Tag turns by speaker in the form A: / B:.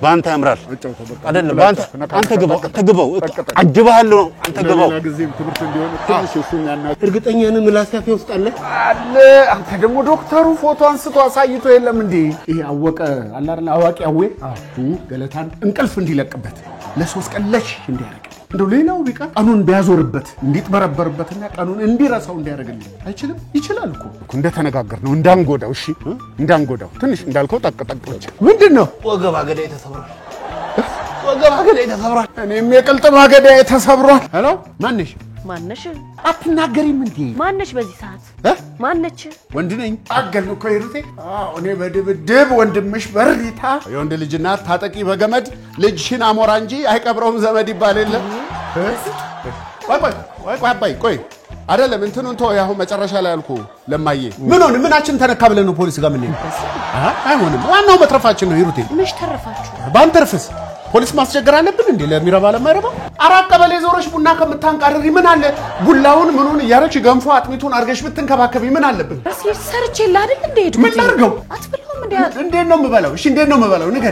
A: ባንተ ያምራል አይደለም ባንተ አንተ ግባው አጅባለሁ አንተ ግባው
B: ለጊዜም ትምህርት እንዲሆን ትንሽ እሱን ያና
A: እርግጠኛ ነኝ ምላስያፊ ውስጥ አለ
B: አንተ ደግሞ ዶክተሩ ፎቶ አንስቶ አሳይቶ የለም እንዴ ይሄ አወቀ አለ አይደል አዋቂ አዌ ገለታን እንቅልፍ እንዲለቅበት ለሶስት ቀን ለሽ እንዲያረግ እንደው ሌላው ቢቀር ቀኑን ቢያዞርበት እንዲጥበረበርበትና ቀኑን እንዲረሳው እንዲያረግልኝ አይችልም ይችላል እኮ እንደተነጋገርነው እንዳንጎዳው እሺ እንዳንጎዳው ትንሽ እንዳልከው ጠቅጠቅሎች ምንድነው
A: ወገባ ገዳይ ተሰብሯል ወገባ ገዳይ ተሰብሯል
B: እኔም የቅልጥማ ገዳይ ተሰብሯል ሄሎ ማንነሽ አትናገሪም እንዴ
C: ማንነሽ በዚህ ሰዓት ማንነች
B: ወንድ ነኝ አገል ነው ኮይሩቴ እኔ በድብድብ ወንድምሽ በሪታ የወንድ ልጅና ታጠቂ በገመድ ልጅሽን አሞራ እንጂ አይቀብረውም ዘመድ ይባል የለ ቆይ አይደለም እንትኑን ተው ያው መጨረሻ ላይ አልኩ ለማዬ ምን ሆነ ምናችን ተነካ ብለን ነው ፖሊስ ጋር ምን አይሆንም ዋናው መትረፋችን ነው ይሩቴ
C: ምንሽ ተረፋችሁ
B: ባንተርፍስ ፖሊስ ማስቸገር አለብን እንዴ ለሚረባ ለማይረባ አራት ቀበሌ ዞሮሽ ቡና ከምታንቃርሪ ምን አለ ቡላውን ምኑን ያረች ገንፎ አጥሚቱን አርገሽ ብትንከባከቢ ምን አለብን
C: እሺ ሰርቼ አይደል እንዴ
B: ምን ላርገው
C: አትበላውም እንዴ
B: እንዴት ነው የምበላው እሺ እንዴት ነው የምበላው ንገሪ